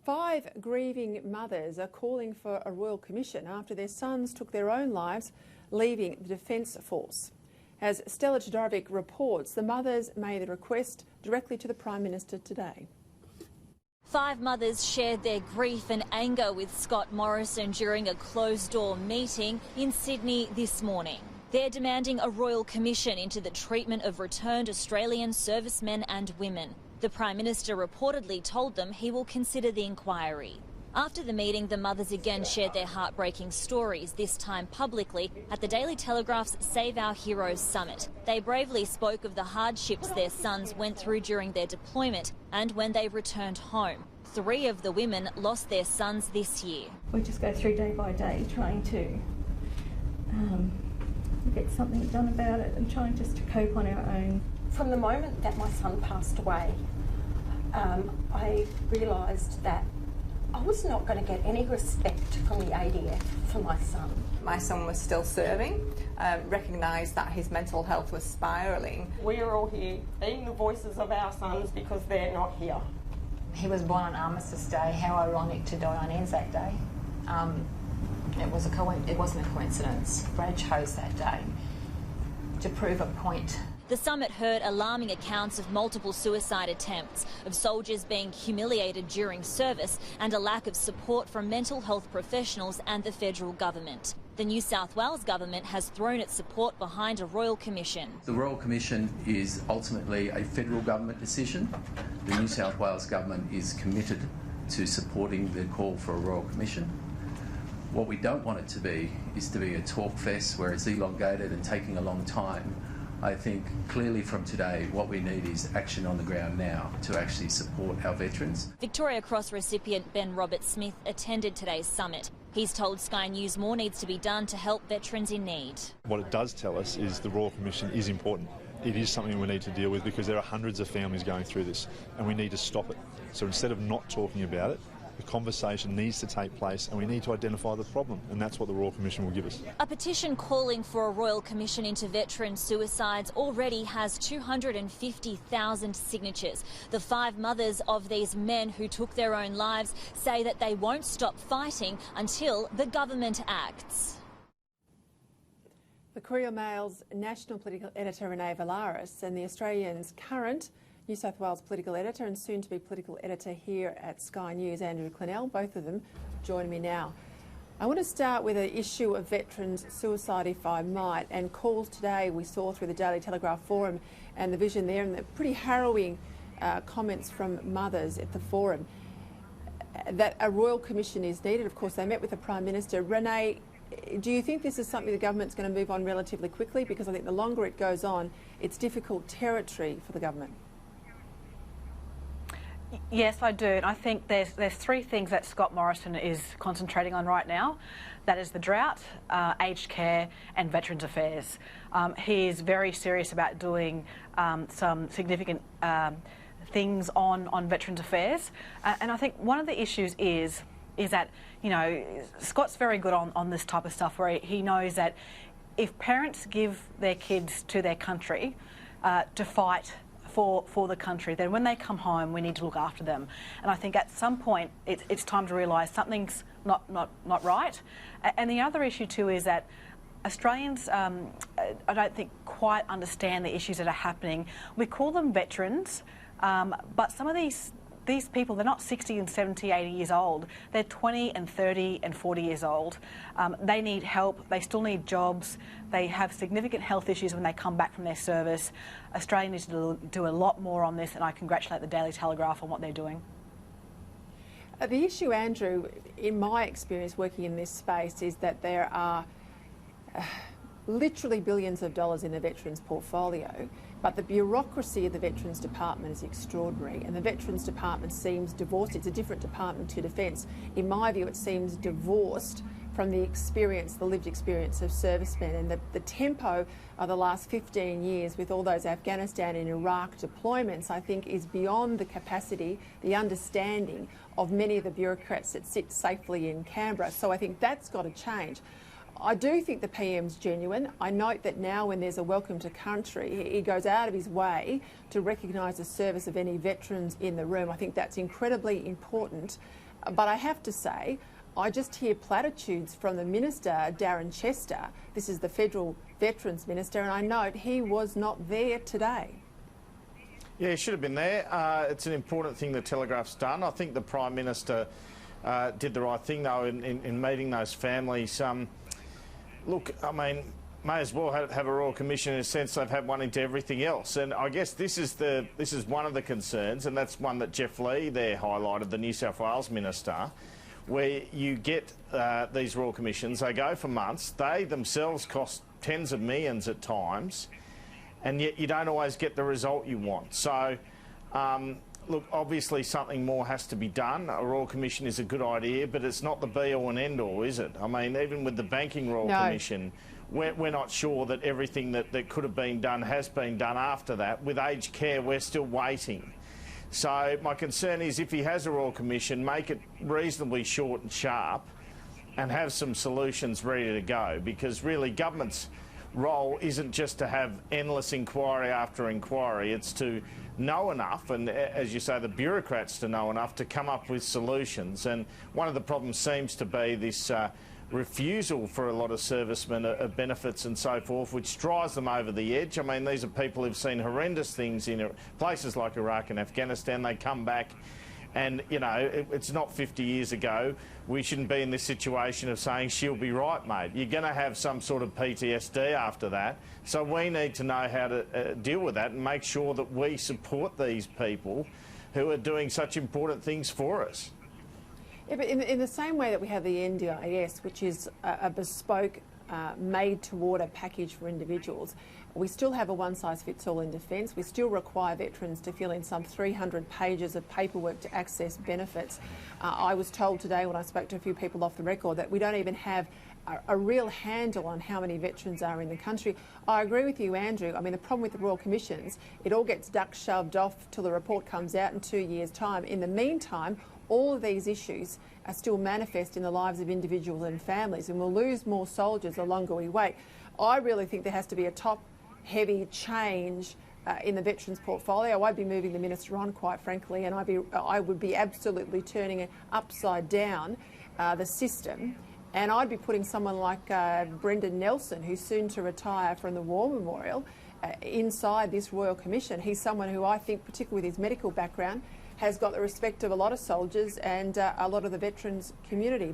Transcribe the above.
5 grieving mothers are calling for a royal commission after their sons took their own lives, leaving the Defence Force. As Stella Todorovic reports, the mothers made the request directly to the Prime Minister today. 5 mothers shared their grief and anger with Scott Morrison during a closed-door meeting in Sydney this morning. They're demanding a royal commission into the treatment of returned Australian servicemen and women. The Prime Minister reportedly told them he will consider the inquiry. After the meeting, the mothers again shared their heartbreaking stories, this time publicly, at the Daily Telegraph's Save Our Heroes summit. They bravely spoke of the hardships their sons went through during their deployment and when they returned home. 3 of the women lost their sons this year. We just go through day by day trying to get something done about it and trying just to cope on our own. From the moment that my son passed away, I realised that I was not going to get any respect from the ADF for my son. My son was still serving, recognised that his mental health was spiralling. We are all here being the voices of our sons because they're not here. He was born on Armistice Day. How ironic to die on Anzac Day. It wasn't a coincidence. Brad chose that day to prove a point. The summit heard alarming accounts of multiple suicide attempts, of soldiers being humiliated during service, and a lack of support from mental health professionals and the federal government. The New South Wales government has thrown its support behind a royal commission. The Royal Commission is ultimately a federal government decision. The New South Wales government is committed to supporting the call for a royal commission. What we don't want it to be is to be a talk fest where it's elongated and taking a long time. I think clearly from today what we need is action on the ground now to actually support our veterans. Victoria Cross recipient Ben Robert-Smith attended today's summit. He's told Sky News more needs to be done to help veterans in need. What it does tell us is the Royal Commission is important. It is something we need to deal with because there are hundreds of families going through this and we need to stop it. So instead of not talking about it, the conversation needs to take place and we need to identify the problem, and that's what the Royal Commission will give us. A petition calling for a Royal Commission into veteran suicides already has 250,000 signatures. The 5 mothers of these men who took their own lives say that they won't stop fighting until the government acts. The Courier Mail's national political editor Renee Valaris and the Australian's current New South Wales political editor and soon-to-be political editor here at Sky News, Andrew Clennell, both of them join me now. I want to start with the issue of veterans' suicide, if I might, and calls today we saw through the Daily Telegraph forum and the vision there, and the pretty harrowing comments from mothers at the forum that a royal commission is needed. Of course, they met with the Prime Minister. Renee, do you think this is something the government's going to move on relatively quickly? Because I think the longer it goes on, it's difficult territory for the government. Yes, I do. And I think there's 3 things that Scott Morrison is concentrating on right now. That is the drought, aged care and Veterans Affairs. He is very serious about doing some significant things on Veterans Affairs. And I think one of the issues is that, you know, Scott's very good on this type of stuff where he knows that if parents give their kids to their country to fight for the country, then when they come home we need to look after them. And I think at some point it's time to realise something's not right. And the other issue too is that Australians, I don't think quite understand the issues that are happening. We call them veterans, but some of these people, they're not 60 and 70, 80 years old. They're 20 and 30 and 40 years old. They need help. They still need jobs. They have significant health issues when they come back from their service. Australia needs to do a lot more on this, and I congratulate the Daily Telegraph on what they're doing. The issue, Andrew, in my experience working in this space, is that there are literally billions of dollars in the Veterans portfolio, but the bureaucracy of the Veterans Department is extraordinary, and the Veterans Department seems divorced. It's a different department to Defence. In my view, it seems divorced from the experience, the lived experience of servicemen, and the tempo of the last 15 years with all those Afghanistan and Iraq deployments, I think, is beyond the capacity, the understanding of many of the bureaucrats that sit safely in Canberra. So I think that's got to change. I do think the PM's genuine. I note that now when there's a welcome to country, he goes out of his way to recognise the service of any veterans in the room. I think that's incredibly important. But I have to say, I just hear platitudes from the Minister, Darren Chester. This is the Federal Veterans Minister, and I note he was not there today. Yeah, he should have been there. It's an important thing the Telegraph's done. I think the Prime Minister did the right thing, though, in meeting those families. Look, I mean, may as well have a Royal Commission in a sense they've had one into everything else. And I guess this is one of the concerns, and that's one that Jeff Lee there highlighted, the New South Wales Minister, where you get these Royal Commissions, they go for months, they themselves cost tens of millions at times, and yet you don't always get the result you want. So, look, obviously something more has to be done. A Royal Commission is a good idea, but it's not the be-all and end-all, is it? I mean, even with the Banking Royal Commission, we're not sure that everything that could have been done has been done after that. With aged care, we're still waiting. So my concern is if he has a Royal Commission, make it reasonably short and sharp and have some solutions ready to go, because really government's role isn't just to have endless inquiry after inquiry, it's to know enough, and as you say, the bureaucrats to know enough to come up with solutions. And one of the problems seems to be this refusal for a lot of servicemen of benefits and so forth, which drives them over the edge. I mean, these are people who've seen horrendous things in places like Iraq and Afghanistan. They come back and, you know, it's not 50 years ago. We shouldn't be in this situation of saying, she'll be right, mate. You're going to have some sort of PTSD after that. So we need to know how to deal with that and make sure that we support these people who are doing such important things for us. Yeah, but in the same way that we have the NDIS, which is a bespoke, made-to-order package for individuals, we still have a one-size-fits-all in defence. We still require veterans to fill in some 300 pages of paperwork to access benefits. I was told today when I spoke to a few people off the record that we don't even have a real handle on how many veterans are in the country. I agree with you, Andrew. I mean, the problem with the Royal Commissions, it all gets duck shoved off till the report comes out in 2 years' time. In the meantime, all of these issues are still manifest in the lives of individuals and families, and we'll lose more soldiers the longer we wait. I really think there has to be a top-heavy change in the veterans portfolio. I'd be moving the minister on, quite frankly, and I would be absolutely turning it upside down, the system, and I'd be putting someone like Brendan Nelson, who's soon to retire from the War Memorial, inside this Royal Commission. He's someone who I think, particularly with his medical background, has got the respect of a lot of soldiers and a lot of the veterans community.